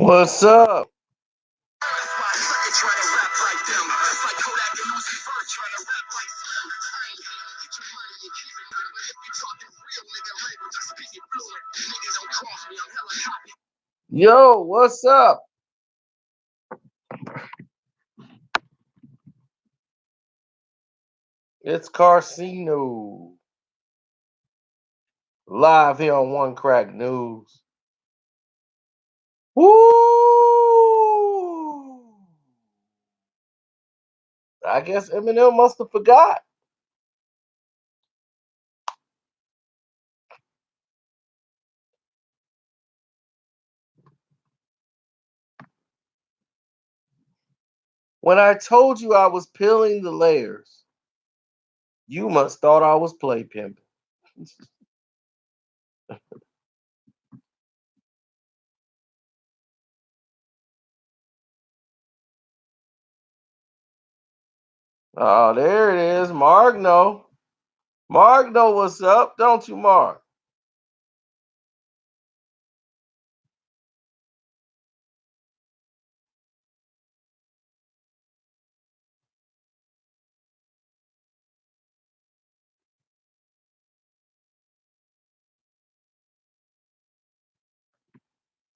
What's up? Yo, what's up? It's Carcino. Live here on One Crack News. Woo! I guess Eminem must have forgot. When I told you I was peeling the layers, you must thought I was play pimping. Oh, there it is. Mark know. Mark know what's up, don't you, Mark?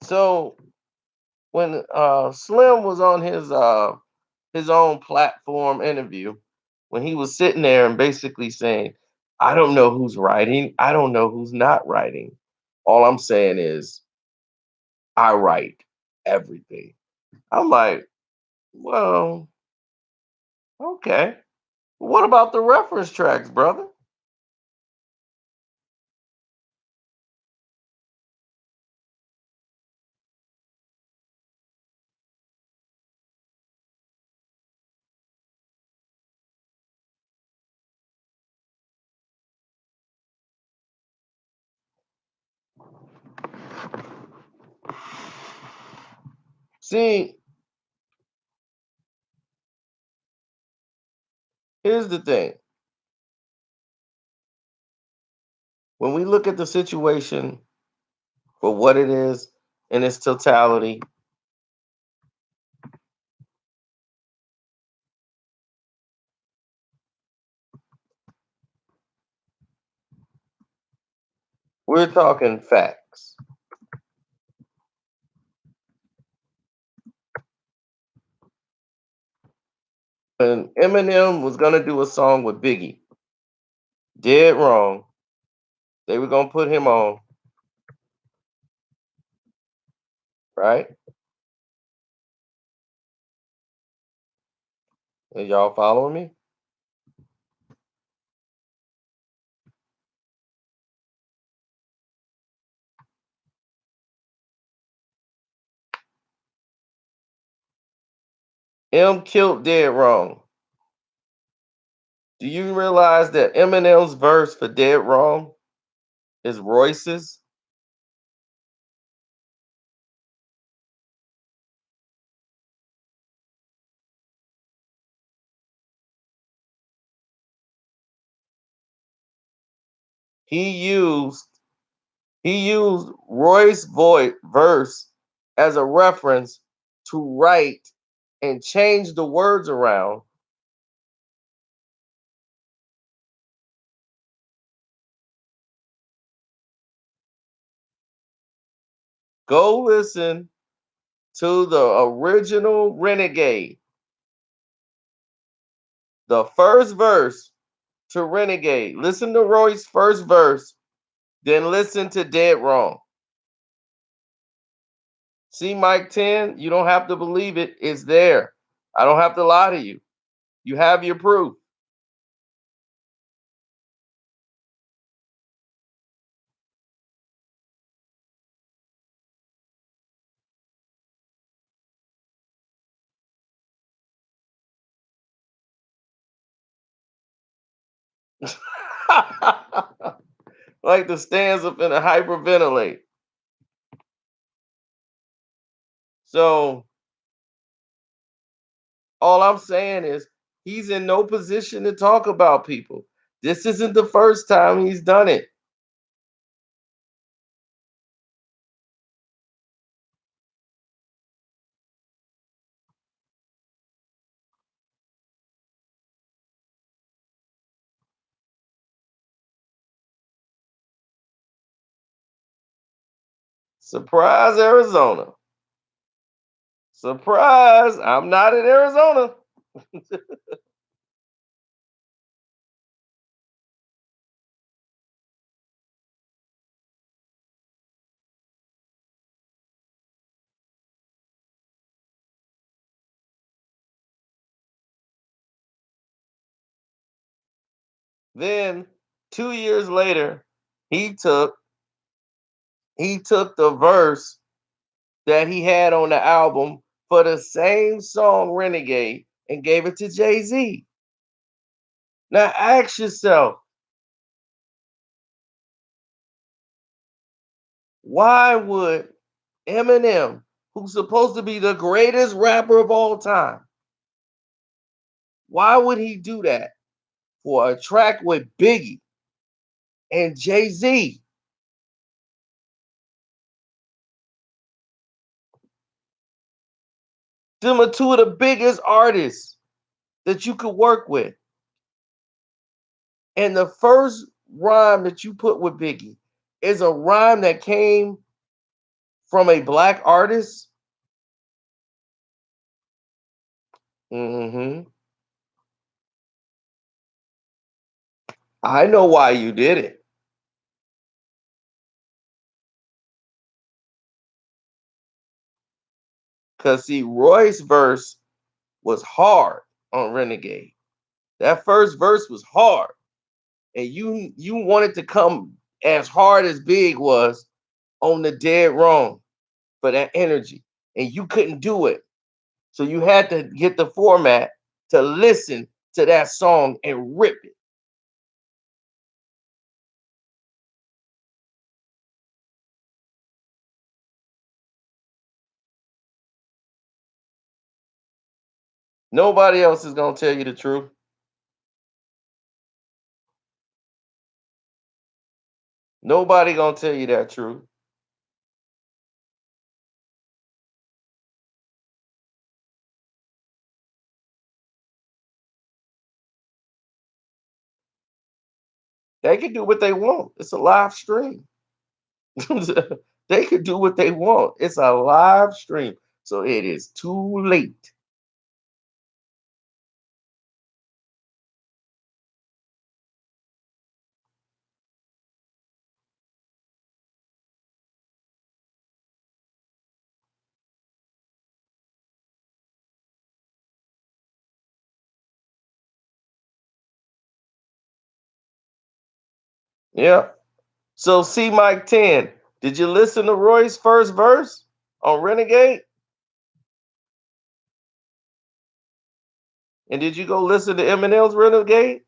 So when Slim was on his own platform interview, when he was sitting there and basically saying, I don't know who's writing, I don't know who's not writing. All I'm saying is I write everything. I'm like, well, okay. What about the reference tracks, brother? See, here's the thing. When we look at the situation for what it is in its totality, we're talking facts. When Eminem was gonna do a song with Biggie, dead wrong, they were gonna put him on, right? Are y'all following me? M killed dead wrong. Do you realize that Eminem's verse for dead wrong is Royce's? He used he used Roy's voice verse as a reference to write and change the words around. Go listen to the original Renegade, the first verse to Renegade. Listen to Roy's first verse, then listen to Dead Wrong. See Mike 10? You don't have to believe it. It's there. I don't have to lie to you. You have your proof. Like the stands up in a hyperventilate. So all I'm saying is he's in no position to talk about people. This isn't the first time he's done it. Surprise, Arizona. Surprise, I'm not in Arizona. Then 2 years later, he took he took the verse that he had on the album for the same song Renegade and gave it to Jay-Z. Now ask yourself, why would Eminem, who's supposed to be the greatest rapper of all time, why would he do that for a track with Biggie and Jay-Z? Them are two of the biggest artists that you could work with. And the first rhyme that you put with Biggie is a rhyme that came from a black artist. Hmm. I know why you did it. Because see, Roy's verse was hard on Renegade. That first verse was hard. And you wanted to come as hard as Big was on the Dead Wrong for that energy. And you couldn't do it. So you had to get the format to listen to that song and rip it. Nobody else is gonna tell you the truth. Nobody gonna tell you that truth. They can do what they want. It's a live stream. They could do what they want. It's a live stream. So it is too late. Yeah. So see Mike 10. Did you listen to Roy's first verse on Renegade? And did you go listen to Eminem's Renegade?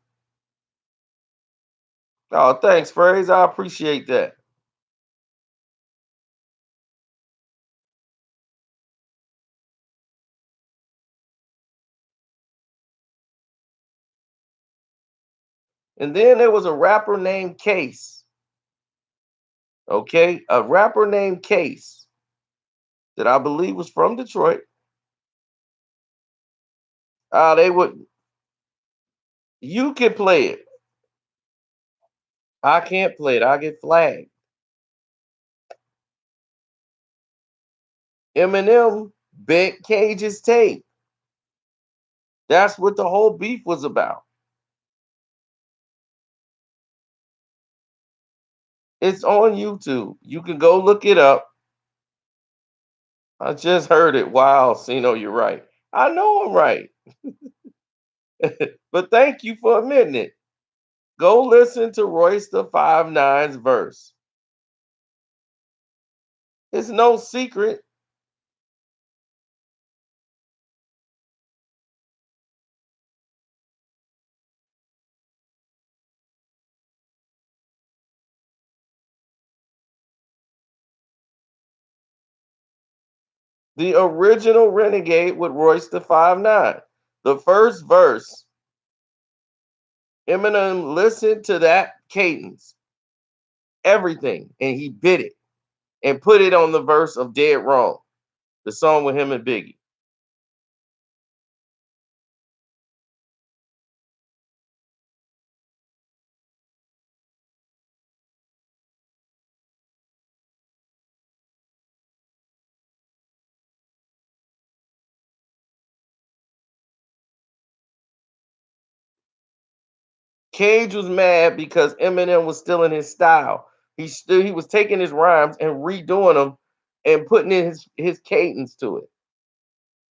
Oh, thanks, Phrase. I appreciate that. And then there was a rapper named Case. Okay, a rapper named Case that I believe was from Detroit. They would. You can play it. I can't play it. I get flagged. Eminem bent Cage's tape. That's what the whole beef was about. It's on YouTube. You can go look it up. I just heard it. Wow, Sino, you're right. I know I'm right. But thank you for admitting it. Go listen to Royce the Five Nine's verse. It's no secret. The original Renegade with Royce the Five Nine. The first verse, Eminem listened to that cadence, everything, and he bit it and put it on the verse of Dead Wrong, the song with him and Biggie. Cage was mad because Eminem was stealing his style. He was taking his rhymes and redoing them and putting in his cadence to it.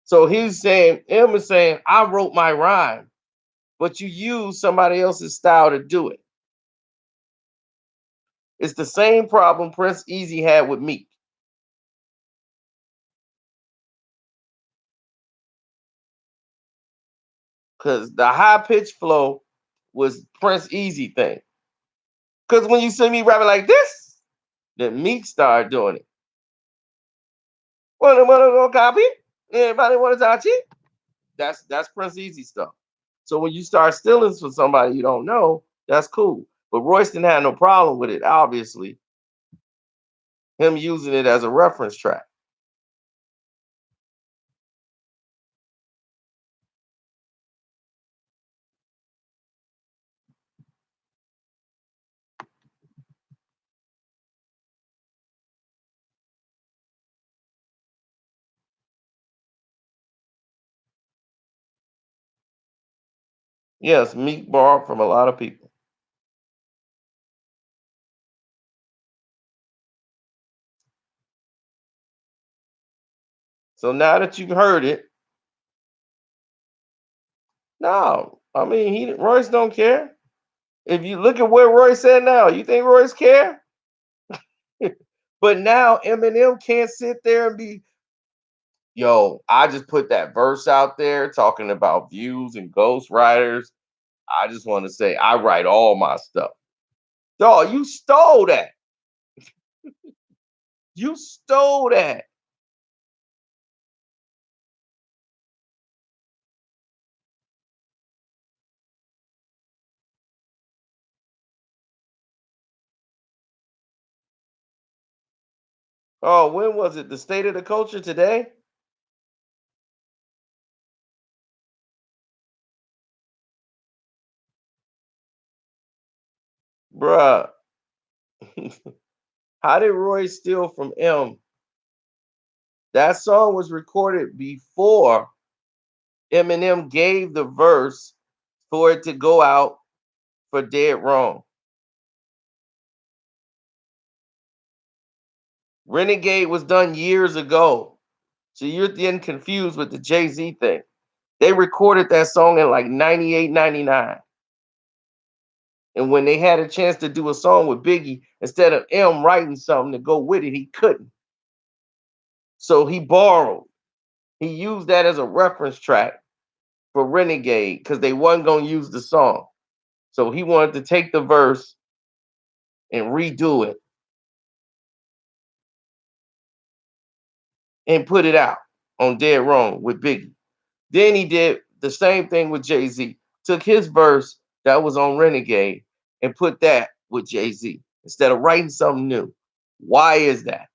So he's saying, M is saying, I wrote my rhyme, but you use somebody else's style to do it. It's the same problem Prince Easy had with Meek. Because the high pitched flow was Prince Easy thing. Because when you see me rapping like this, then Meek started doing it. Wanna go copy? Anybody want to touch it? That's Prince Easy stuff. So when you start stealing from somebody you don't know, that's cool. But Royce didn't have no problem with it, obviously. Him using it as a reference track. Yes, Meek borrowed from a lot of people. So now that you've heard it, no, I mean Royce don't care. If you look at where Royce at now, you think Royce care? But now Eminem can't sit there and be, yo, I just put that verse out there talking about views and ghostwriters. I just want to say I write all my stuff. Dog, you stole that. You stole that. Oh, when was it? The state of the culture today? Bruh. How did Roy steal from M? That song was recorded before Eminem gave the verse for it to go out for Dead Wrong. Renegade was done years ago. So you're getting confused with the Jay-Z thing. They recorded that song in like 98, 99. And when they had a chance to do a song with Biggie, instead of M writing something to go with it, he couldn't. So he borrowed. He used that as a reference track for Renegade because they wasn't going to use the song. So he wanted to take the verse and redo it and put it out on Dead Wrong with Biggie. Then he did the same thing with Jay Z. Took his verse that was on Renegade and put that with Jay Z instead of writing something new. Why is that?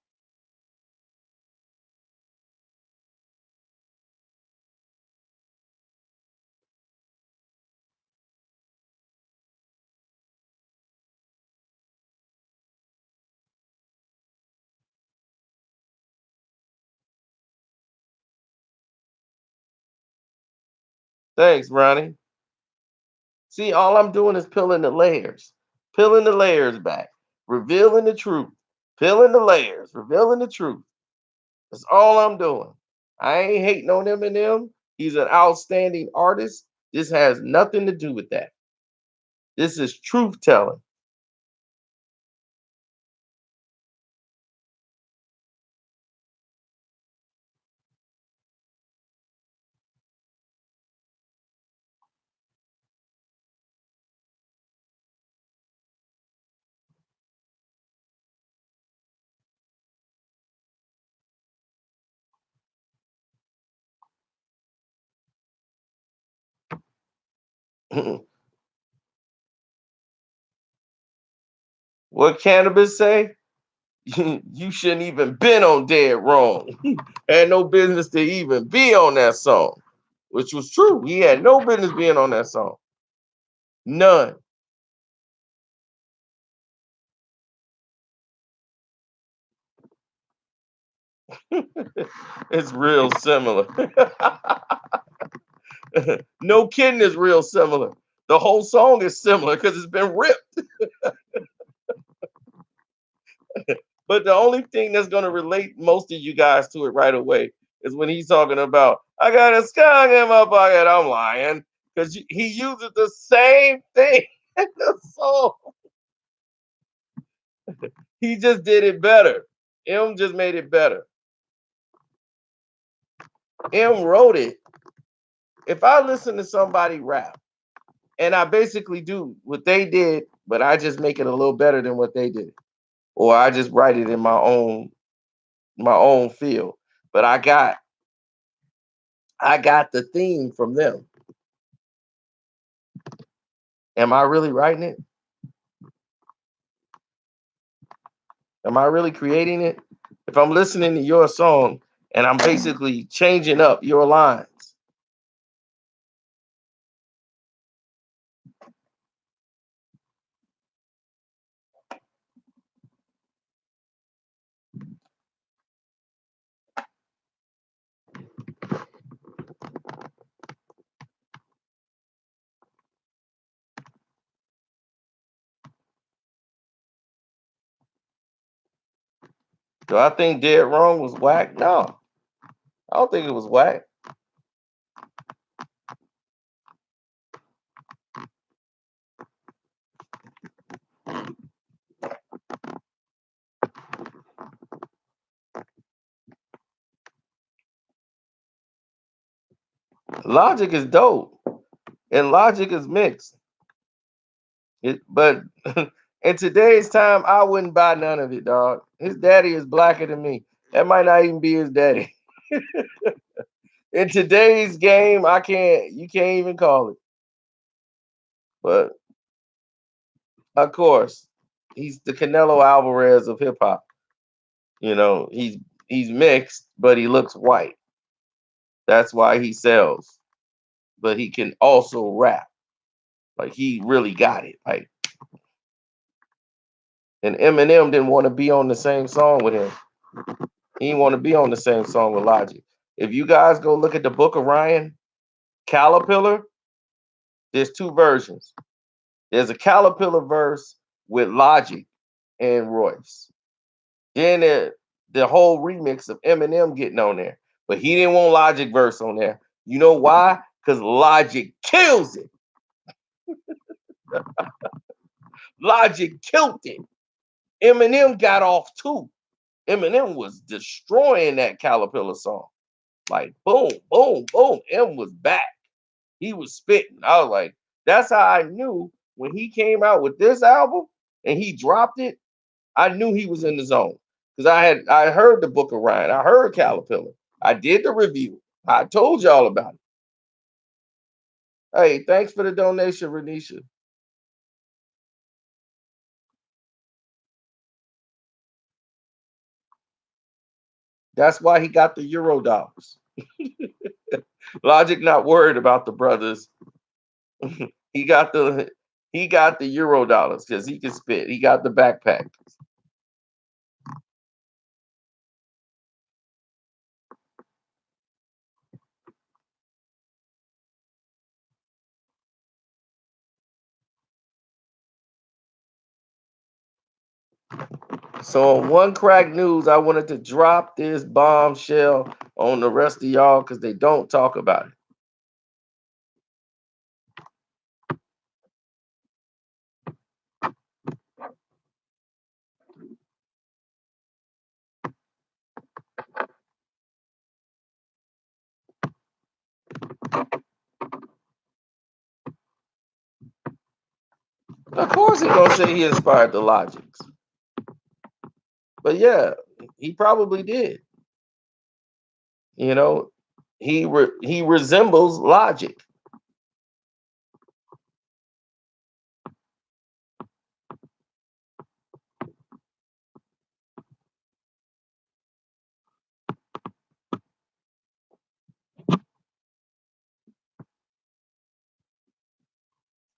Thanks, Ronnie. See, all I'm doing is peeling the layers back, revealing the truth, peeling the layers, revealing the truth. That's all I'm doing. I ain't hating on Eminem. He's an outstanding artist. This has nothing to do with that. This is truth telling. What Cannabis say? You shouldn't even been on Dead Wrong. Had no business to even be on that song, which was true. He had no business being on that song. None. It's real similar. No kidding, it's real similar. The whole song is similar because it's been ripped. But the only thing that's gonna relate most of you guys to it right away is when he's talking about I got a skunk in my pocket. I'm lying because he uses the same thing in the song. He just did it better. M just made it better. M wrote it. If I listen to somebody rap and I basically do what they did, but I just make it a little better than what they did, or I just write it in my own feel. But I got the theme from them. Am I really writing it? Am I really creating it? If I'm listening to your song and I'm basically changing up your lines, do I think Dead Wrong was whack? No, I don't think it was whack. Logic is dope, and Logic is mixed. But in today's time, I wouldn't buy none of it, dog. His daddy is blacker than me. That might not even be his daddy. In today's game, I can't. You can't even call it. But of course, he's the Canelo Alvarez of hip hop. He's mixed, but he looks white. That's why he sells. But he can also rap. Like he really got it. Like, and Eminem didn't want to be on the same song with him. He didn't want to be on the same song with Logic. If you guys go look at the Book of Ryan, Caterpillar, there's two versions. There's a Caterpillar verse with Logic and Royce. Then the whole remix of Eminem getting on there. But he didn't want Logic verse on there. You know why? Because Logic kills it. Logic killed it. Eminem got off too. Eminem was destroying that Caterpillar song. Like boom, boom, boom. M was back. He was spitting. I was like, that's how I knew when he came out with this album and he dropped it. I knew he was in the zone because I heard the Book of Ryan. I heard Caterpillar. I did the review. I told y'all about it. Hey, thanks for the donation, Renisha. That's why he got the Euro dollars. Logic not worried about the brothers. he got the he got the Euro dollars because he can spit. He got the backpack. So on One Crack News, I wanted to drop this bombshell on the rest of y'all because they don't talk about it. Of course, he gonna say he inspired the Logics, but yeah, he probably did. You know, he resembles Logic.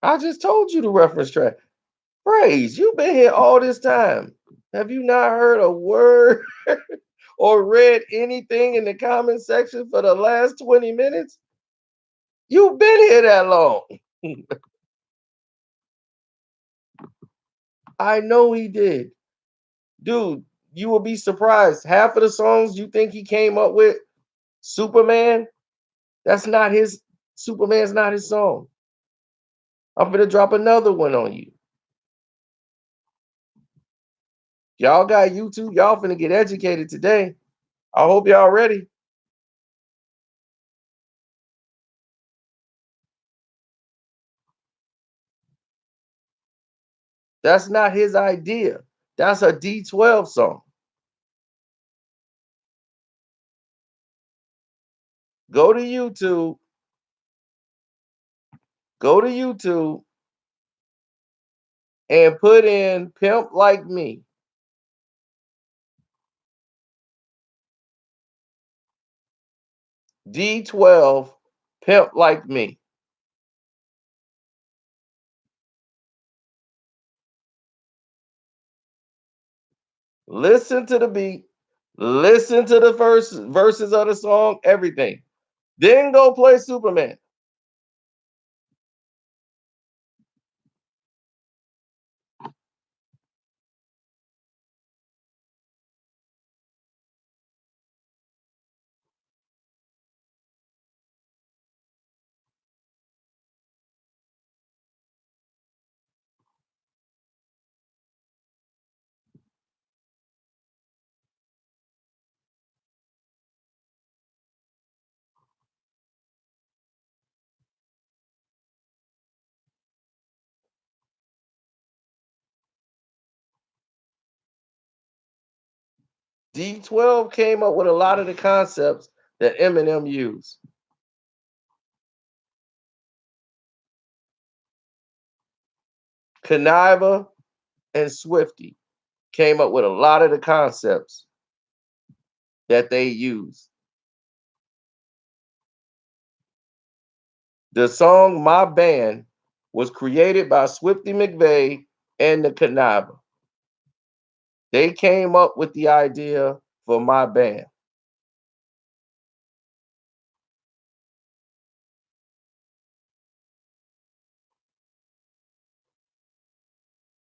I just told you the reference track. Praise, you've been here all this time. Have you not heard a word or read anything in the comment section for the last 20 minutes? You've been here that long. I know he did. Dude, you will be surprised. Half of the songs you think he came up with, Superman, that's not his Superman's not his song. I'm gonna drop another one on you. Y'all got YouTube, y'all finna get educated today. I hope y'all ready. That's not his idea. That's a D12 song. Go to YouTube, go to YouTube and put in Pimp Like Me. D12 Pimp Like Me. Listen to the beat, listen to the verses of the song, everything. Then go play Superman. D12 came up with a lot of the concepts that Eminem used. Conniva and Swifty came up with a lot of the concepts that they use. The song My Band was created by Swifty McVeigh and the Conniva. They came up with the idea for My Band.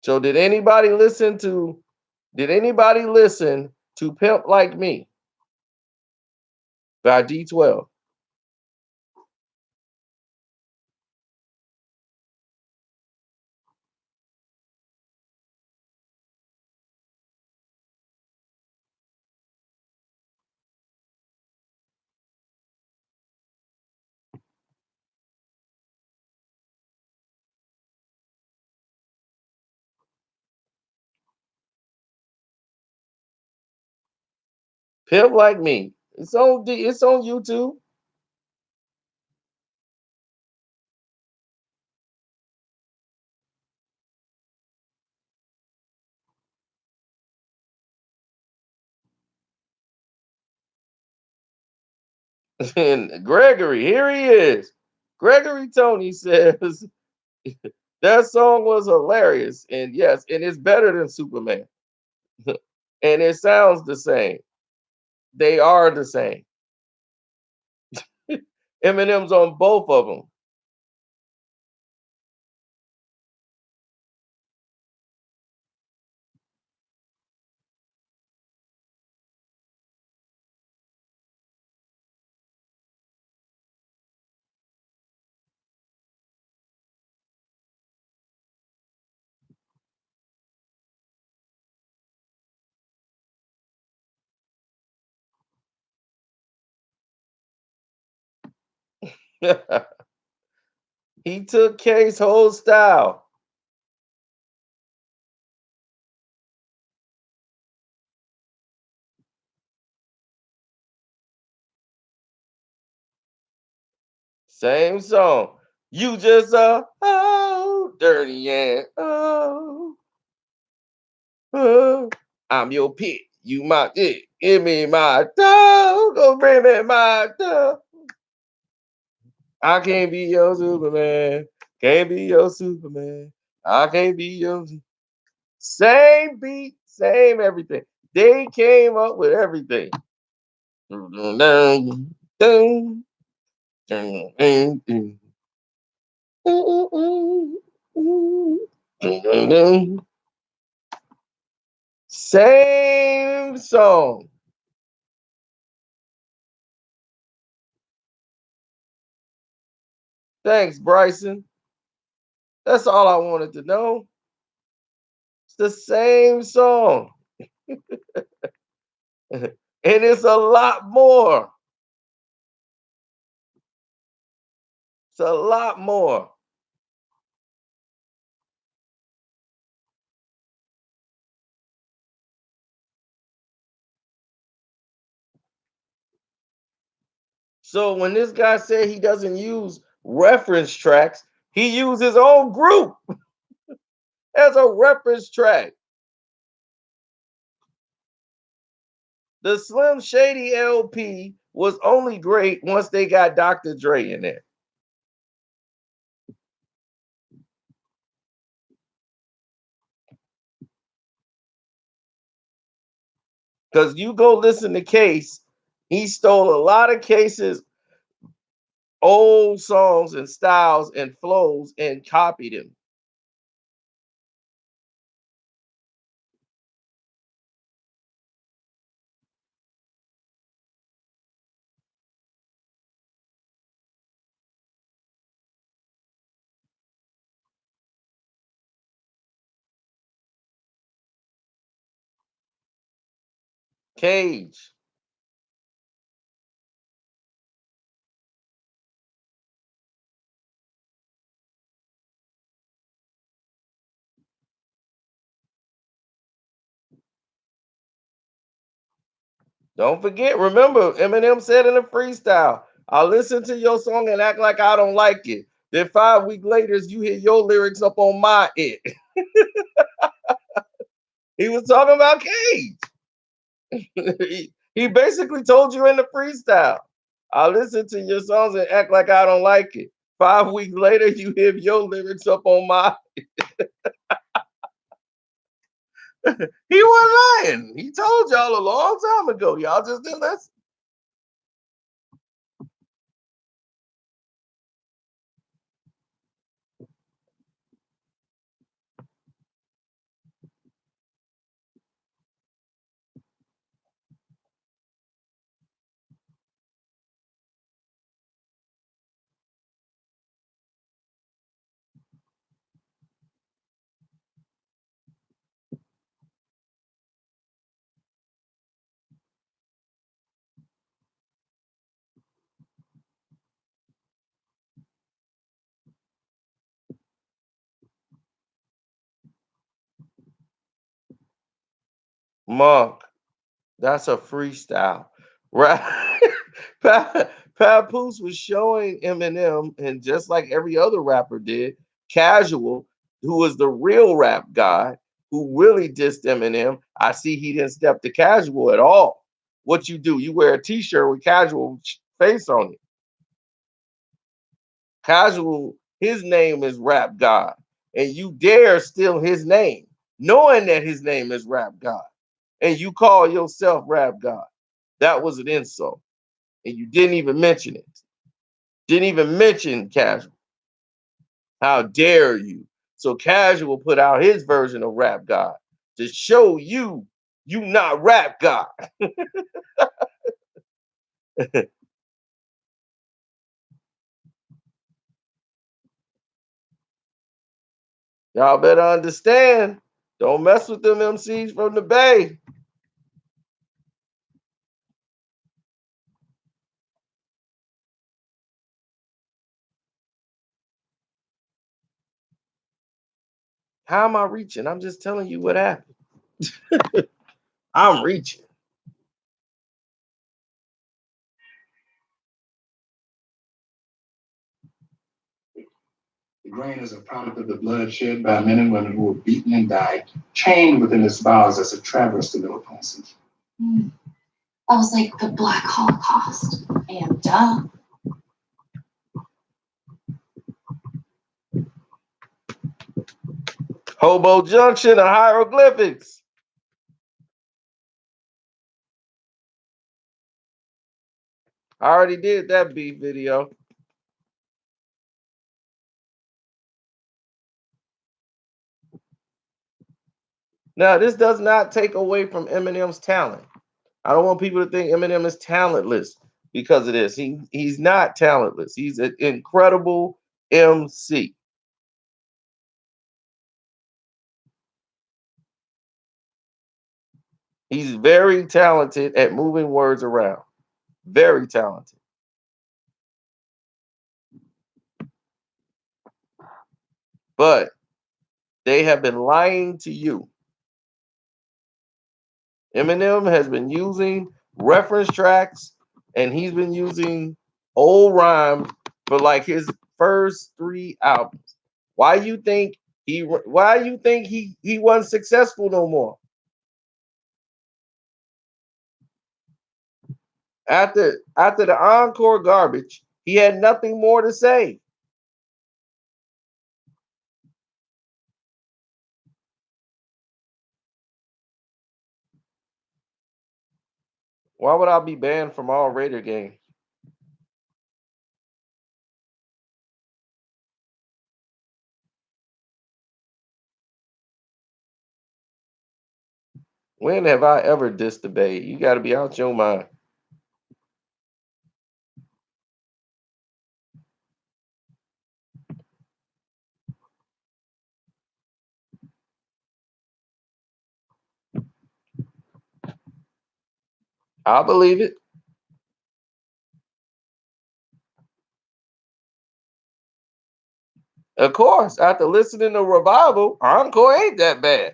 So did anybody listen to Pimp Like Me by D12? Pimp Like Me. It's on YouTube. And Gregory, here he is. Gregory Tony says that song was hilarious. And yes, and it's better than Superman. And it sounds the same. They are the same. Eminem's on both of them. He took K's whole style. Same song. You just dirty and oh. I'm your pit. You my dick. Give me my dog. Go bring me my dog. I can't be your Superman. Can't be your Superman. I can't be your same beat, same everything. They came up with everything. Same song. Thanks, Bryson. That's all I wanted to know. It's the same song. And it's a lot more. It's a lot more. So when this guy said he doesn't use reference tracks, he used his own group as a reference track. The Slim Shady LP was only great once they got Dr. Dre in there. Because you go listen to Case, he stole a lot of Case's old songs and styles and flows and copied him. Cage. Don't forget, remember, Eminem said in a freestyle, I'll listen to your song and act like I don't like it. Then 5 weeks later, you hear your lyrics up on my it. He was talking about Cage. he basically told you in the freestyle, I'll listen to your songs and act like I don't like it. 5 weeks later, you hear your lyrics up on my. He wasn't lying. He told y'all a long time ago. Y'all just didn't listen. Monk, that's a freestyle. Right? Papoose was showing Eminem, and just like every other rapper did, Casual, who was the real rap guy, who really dissed Eminem. I see he didn't step to Casual at all. What you do? You wear a T-shirt with Casual face on it. Casual, his name is Rap God, and you dare steal his name, knowing that his name is Rap God, and you call yourself Rap God. That was an insult, and you didn't even mention it. Didn't even mention Casual. How dare you? So Casual put out his version of Rap God to show you not Rap God. Y'all better understand. Don't mess with them MCs from the Bay. How am I reaching? I'm just telling you what happened. I'm reaching. The grain is a product of the blood shed by men and women who were beaten and died, chained within its bowels as a travesty to their passage. That was like the Black Holocaust. And duh. Hobo Junction of hieroglyphics. I already did that beef video. Now, this does not take away from Eminem's talent. I don't want people to think Eminem is talentless because of this. He's not talentless. He's an incredible MC. He's very talented at moving words around. Very talented. But they have been lying to you. Eminem has been using reference tracks and he's been using old rhymes for like his first 3 albums. Why you think he wasn't successful no more? After the encore garbage, he had nothing more to say. Why would I be banned from all Raider games? When have I ever dissed the Bay? You got to be out your mind. I believe it. Of course, after listening to Revival, Encore ain't that bad.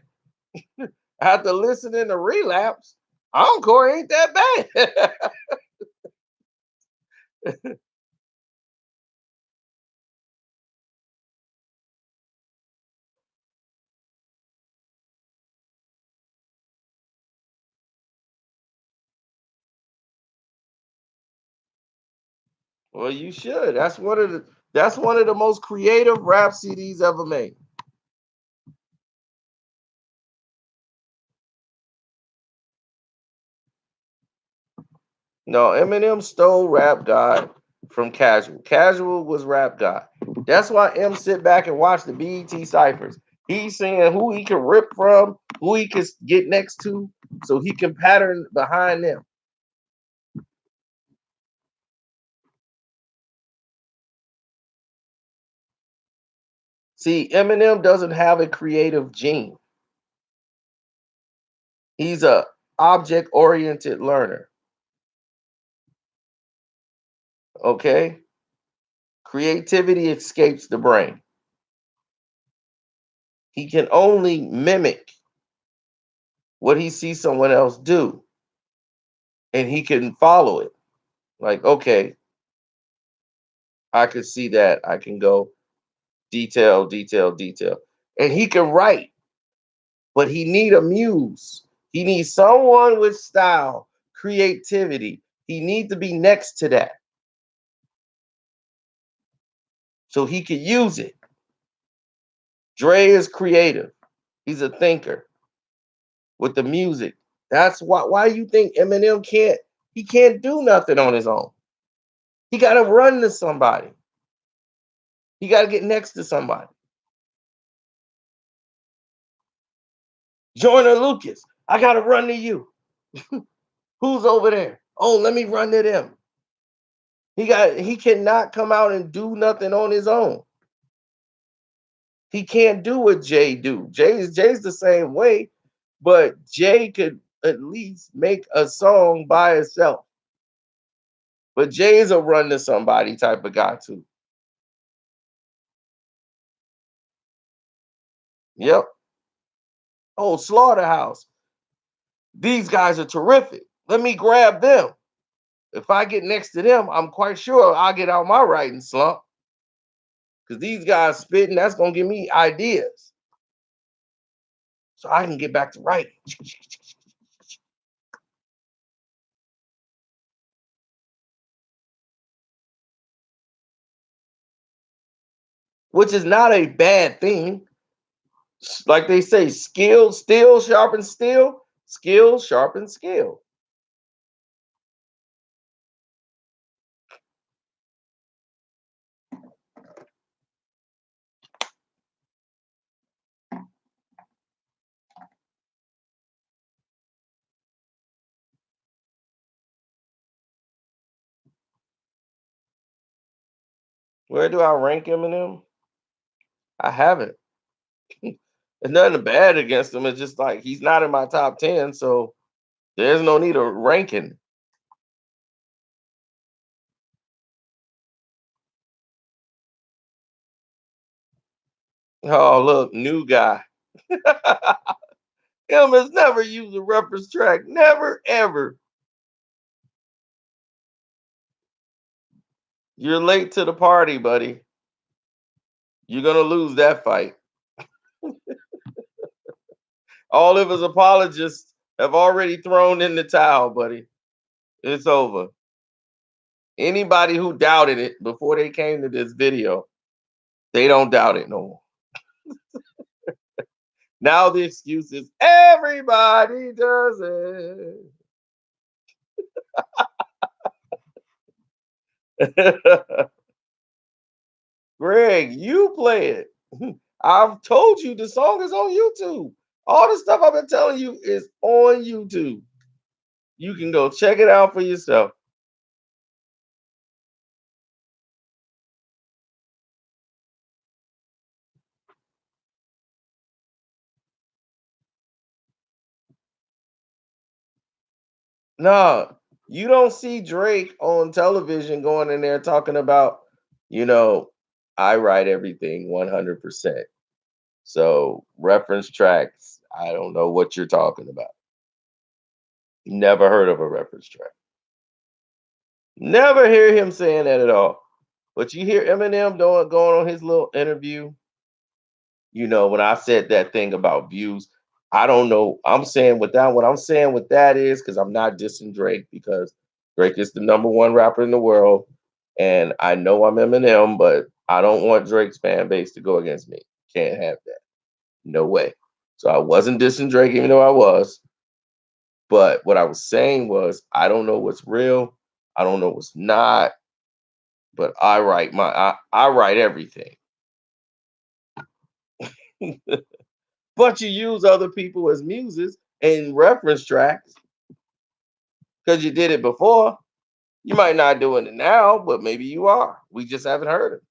After listening to Relapse, Encore ain't that bad. Well, you should. That's one of the most creative rap CDs ever made. No, Eminem stole Rap God from Casual. Casual was Rap God. That's why M sit back and watch the BET ciphers. He's seeing who he can rip from, who he can get next to, so he can pattern behind them. See, Eminem doesn't have a creative gene. He's a object-oriented learner. Okay? Creativity escapes the brain. He can only mimic what he sees someone else do, and he can follow it. Like, okay, I could see that. I can go detail, detail, detail. And he can write, but he need a muse. He needs someone with style, creativity. He needs to be next to that so he could use it. Dre is creative. He's a thinker with the music. That's why you think Eminem can't do nothing on his own. He got to run to somebody. He got to get next to somebody. Joyner Lucas, I got to run to you. Who's over there? Oh, let me run to them. He cannot come out and do nothing on his own. He can't do what Jay do. Jay's the same way, but Jay could at least make a song by itself. But Jay's a run to somebody type of guy too. Yep. Oh, Slaughterhouse. These guys are terrific. Let me grab them. If I get next to them, I'm quite sure I'll get out my writing slump. Because these guys spitting, that's gonna give me ideas. So I can get back to writing. Which is not a bad thing. Like they say, steel sharpens steel, skill sharpens skill. Where do I rank Eminem? I haven't. There's nothing bad against him. It's just like he's not in my top 10, so there's no need of ranking. Oh, look, new guy. Him has never used a reference track. Never, ever. You're late to the party, buddy. You're going to lose that fight. All of his apologists have already thrown in the towel, buddy. It's over. Anybody who doubted it before they came to this video, they don't doubt it no more. Now the excuse is everybody does it. Greg, you play it. I've told you the song is on YouTube. All the stuff I've been telling you is on YouTube. You can go check it out for yourself. No, you don't see Drake on television going in there talking about, you know, I write everything 100%. So reference tracks, I don't know what you're talking about. Never heard of a reference track. Never hear him saying that at all. But you hear Eminem doing going on his little interview. When I said that thing about views, I don't know. I'm saying with that, what I'm saying with that is because I'm not dissing Drake because Drake is the number one rapper in the world. And I know I'm Eminem, but I don't want Drake's fan base to go against me. Can't have that. No way. So I wasn't dissing Drake, even though I was. But what I was saying was, I don't know what's real. I don't know what's not. But I write everything. But you use other people as muses and reference tracks because you did it before. You might not doing it now, but maybe you are. We just haven't heard it.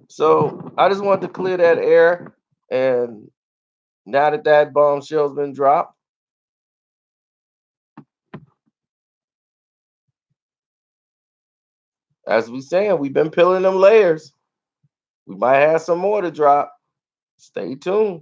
So I just wanted to clear that air. And now that that bombshell's been dropped, as we saying, we've been peeling them layers. We might have some more to drop. Stay tuned.